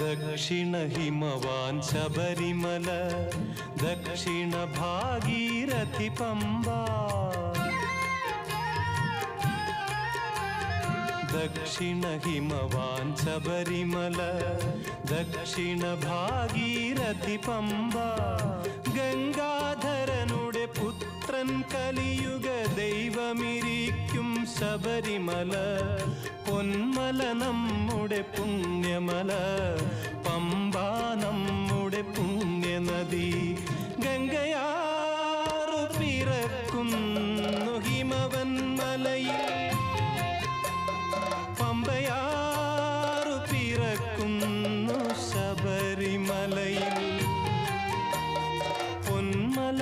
ദക്ഷിണ ഹിമവാൻ ശബരിമല, ദക്ഷിണ ഭാഗീരഥി പമ്പ. ദക്ഷിണ ഹിമവാൻ ശബരിമല, ദക്ഷിണ ഭാഗീരഥി പമ്പ. ഗംഗാധരനുടെ പുത്രൻ കലിയുഗ ദൈവമിരിക്കും ശബരിമല. പൊന്മല നമ്മുടെ പുണ്യമല, പമ്പ നമ്മുടെ പുണ്യനദി. ഗംഗയാറു പിറക്കുന്നു ഹിമവൻ മലയിൽ, പമ്പയാറു പിറക്കുന്നു ശബരിമലയിൽ. പൊന്മല